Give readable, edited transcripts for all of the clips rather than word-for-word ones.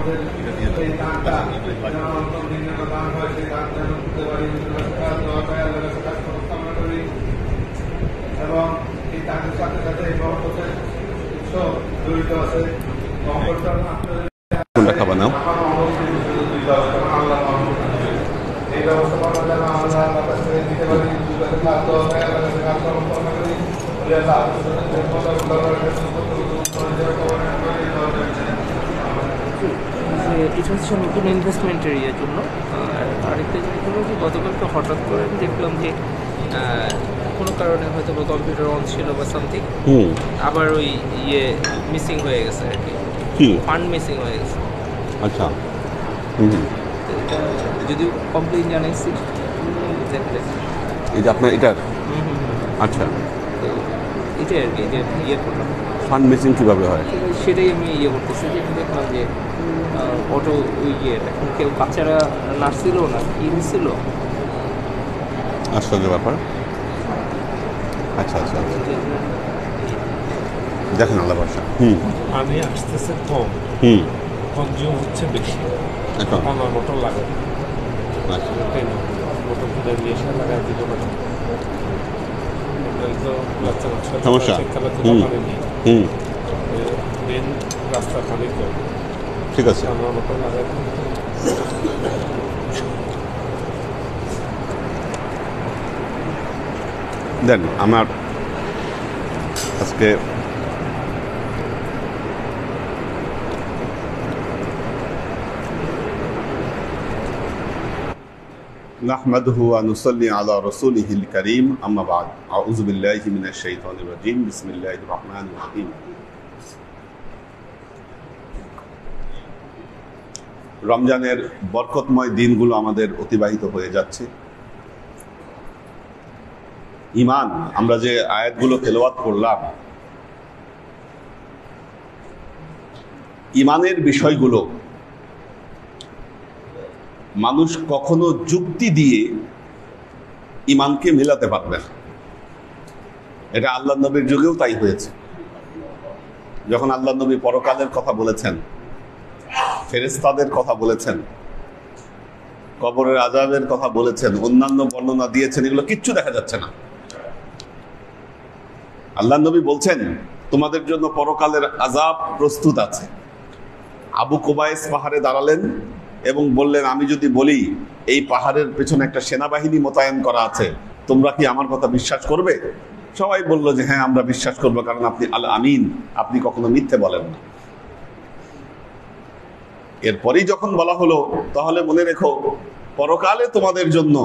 আমাদের এই দানটা যেন অন্তর নির্ণয় দান হয়, সেই দান যেন করতে পারি, কামনা করি। এবং এই দানের সাথে সাথে এই বরকতের উৎস জড়িত আছে। কোনটা খাবা না এই ব্যবস্থা করার জন্য আমরা দিতে পারি। এটা হচ্ছে নতুন ইনভেস্টমেন্টের ইয়ের জন্য। আরেকটা জিনিস হলো যে গতকালকে হঠাৎ করে আমি দেখলাম যে কোনো কারণে হয়তো বা কম্পিউটার অন ছিল বা সামথিং, আবার ওই ইয়ে মিসিং হয়ে গেছে আর কি, ফান্ড মিসিং হয়ে গেছে। আচ্ছা, যদিও কমপ্লেইন জানাইছি, এই যে আপনার এটার আচ্ছা তো এটাই আর কি, যে ইয়ে করলাম ফান্ড মিসিং কীভাবে হয় সেটাই আমি ইয়ে করতেছি। যে আমি দেখলাম যে অটো ওই ইয়ে এখন কেউ বাচ্চারা নাড়ছিল না, কি ছিল আশ্চর্য ব্যাপার। আচ্ছা আচ্ছা আচ্ছা, দেখেন আল্লাহ বাসা। পানি আসতেছে কম, কনজিউম হচ্ছে বেশি, এখন আমার মোটর লাগাই আচ্ছা মোটর খুলে নিয়ে এসে লাগাই দিল না, তো বাচ্চা সমস্যা। পানি নেই, মেন রাস্তা পানি কম, ঠিক আছে। আমার মোটর লাগাই দেন আমার আজকে نحمده ونصلي على رسوله الكريم أما بعد أعوذ بالله من الشيطان الرجيم بسم الله الرحمن الرحيم রমজানের বরকতময় দিনগুলো আমাদের অতিবাহিত হয়ে যাচ্ছে। ঈমান, আমরা যে আয়াতগুলো তেলাওয়াত করলাম, ঈমানের বিষয়গুলো মানুষ কখনো যুক্তি দিয়ে ঈমানকে মেলাতে পারবে না। এটা আল্লাহ নবীর যুগেও তাই হয়েছে। যখন আল্লাহ নবী পরকালের কথা বলেছেন, ফেরেশতাদের কথা বলেছেন, কবরের আযাবের কথা বলেছেন, অন্যান্য বর্ণনা দিয়েছেন, এগুলো কিচ্ছু দেখা যাচ্ছে না। আল্লাহ নবী বলছেন তোমাদের জন্য পরকালের আযাব প্রস্তুত আছে। আবু কুবাইস পাহাড়ে দাঁড়ালেন এবং বললেন, আমি যদি বলি এই পাহাড়ের পেছনে একটা সেনাবাহিনী মোতায়েন করা আছে, তোমরা কি আমার কথা বিশ্বাস করবে? সবাই বলল যে হ্যাঁ, আমরা বিশ্বাস করবো, কারণ আপনি আল আমিন, আপনি কখনো মিথ্যে বলেন না। এরপরেই যখন বলা হলো তাহলে মনে রেখো পরকালে তোমাদের জন্য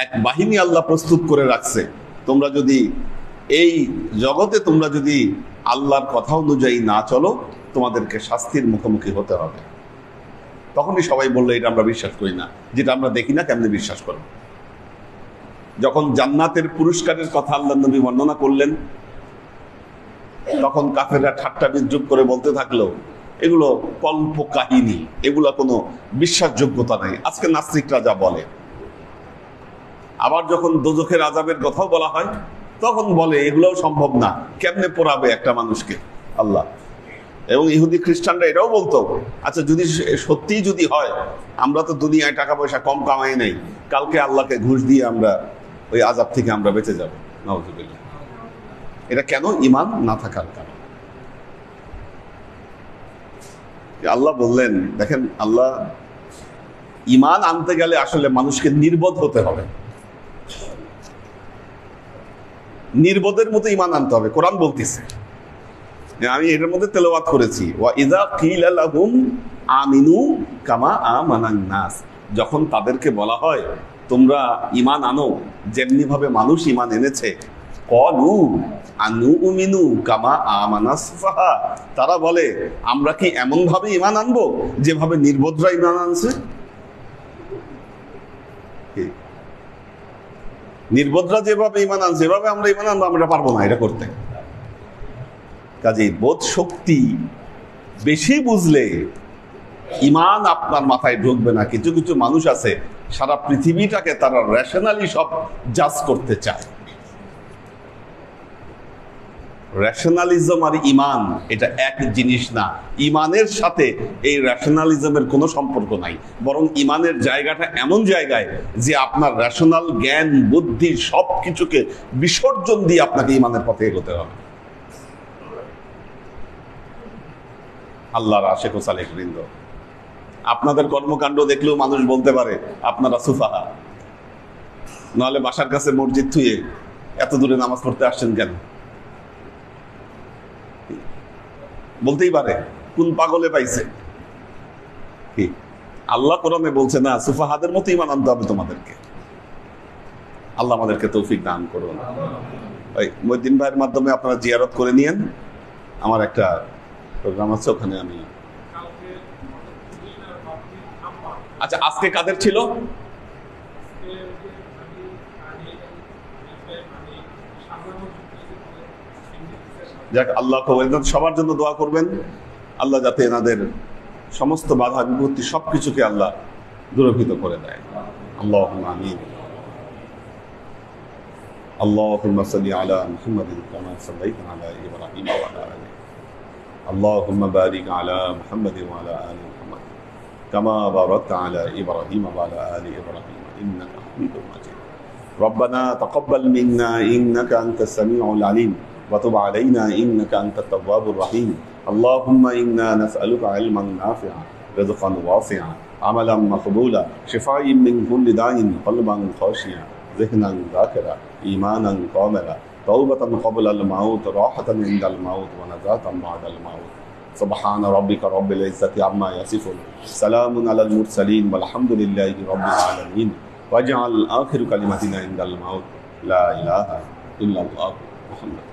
এক বাহিনী আল্লাহ প্রস্তুত করে রাখছে, তোমরা যদি এই জগতে তোমরা যদি আল্লাহর কথা অনুযায়ী না চলো, তোমাদেরকে শাস্তির মুখোমুখি হতে হবে। তখনই সবাই বললো এটা আমরা বিশ্বাস করি না, যেটা আমরা দেখি না কেমনে বিশ্বাস করব। যখন জান্নাতের পুরস্কারের কথা আল্লাহ নবী বর্ণনা করলেন, তখন কাফেররা ঠাট্টা বিদ্রুপ করে বলতে থাকলো এগুলো কল্প কাহিনী, এগুলো কোনো বিশ্বাসযোগ্যতা নাই। আজকে নাস্তিকরা যা বলে। আবার যখন দোজখের আযাবের কথাও বলা হয়, তখন বলে এগুলোও সম্ভব না, কেমনে পোড়াবে একটা মানুষকে আল্লাহ। এবং ইহুদি খ্রিস্টানরা এটাও বলতো, আচ্ছা যদি সত্যিই যদি হয়, আমরা তো দুনিয়ায় টাকা পয়সা কম কামাই নাই, কালকে আল্লাহকে ঘুষ দিয়ে আমরা ওই আযাব থেকে আমরা বেঁচে যাব। নাউযুবিল্লাহ। এটা কেন? ঈমান না থাকার কারণে। আল্লাহ বললেন, দেখেন আল্লাহ ঈমান আনতে গেলে আসলে মানুষকে নির্বোধ হতে হবে, নির্বোধের মতো ঈমান আনতে হবে। কোরআন বলতেছে, আমি এটার মধ্যে তেলাওয়াত করেছি, ওয়া ইযা কিলা লাহুম আমিনু কামা আমানান নাস, যখন তাদেরকে বলা হয় তোমরা ঈমান আনো যেমনি ভাবে মানুষ ঈমান এনেছে, ক্বালু আনুমিনু কামা আমানাস সুফাহা, তারা বলে আমরা কি এমন ভাবে ঈমান আনবো যেভাবে নির্বোধরা ঈমান আনছে? নির্বোধরা যেভাবে ঈমান আনছে যেভাবে আমরা ঈমান আনবো, আমরা পারবো না এটা করতে। কাজেই বোধ শক্তি বেশি বুঝলে ঈমান আপনার মাথায় ঢুকবে না। কিছু কিছু মানুষ আছে সারা পৃথিবীটাকে তারা রেশনালি সব জাজ করতে চায়। রেশনালিজম আর ইমান এটা এক জিনিস না। ইমানের সাথে এই রেশনালিজমের কোনো সম্পর্ক নাই, বরং ইমানের জায়গাটা এমন জায়গায় যে আপনার রেশনাল জ্ঞান বুদ্ধি সবকিছুকে বিসর্জন দিয়ে আপনাকে ইমানের পথে এগোতে হবে। আল্লাহর আশিক ও সালেক বৃন্দ, আপনাদের কর্মকাণ্ড দেখলেও মানুষ বলতে পারে আপনারা সুফাহা, নাহলে বাসার কাছে মসজিদ থুয়ে এত দূরে নামাজ পড়তে আসছেন কেন? বলতেই পারে কোন পাগলে পাইছে কি? আল্লাহ কোরআনে বলছে না সুফাহাদের মতো ঈমান আনতে হবে তোমাদেরকে। আল্লাহ আমাদেরকে তৌফিক দান করুন। ওই মহিউদ্দিন ভাইয়ের মাধ্যমে আপনারা জিয়ারত করে নিয়েন। আমার একটা প্রোগ্রাম আছে, ওখানে আমি। আচ্ছা, আজকে কাদের ছিল? যাক, আল্লাহ সবার জন্য দোয়া করবেন। আল্লাহ যাতে এনাদের সমস্ত বাধা বিপত্তি সবকিছুকে আল্লাহ দূরীভূত করে দেয়। আল্লাহুম্মা আমিন। আল্লাহুম্মা সাল্লি আলা মুহাম্মাদিন কামা সাল্লাইতা আলা ইব্রাহিম ওয়া আলা আলি। আল্লাহুম্মা বারিক আলা মুহাম্মাদিন ওয়া আলা আলি মুহাম্মাদ কামা বারাকতা আলা ইব্রাহিম ওয়া আলা আলি ইব্রাহিম ইন্নাকা হামিদুম মাজিদ। রব্বানা তাকাব্বাল মিন্না ইন্নাকা আনতাস সামিউল আলিম وتب علينا إنك أنت التواب الرحيم. اللهم إنا نسألك علما نافعا رزقا واسعا عملا مقبولا شفاء من كل داء قلبا خاشعا ذهنا ذاكرا إيمانا كاملا توبة قبل الموت راحة عند الموت ونجاة بعد الموت. سبحان ربك رب العزة عما يصفون سلام على المرسلين والحمد لله رب العالمين. واجعل آخر كلمتنا عند الموت لا إله إلا الله محمد.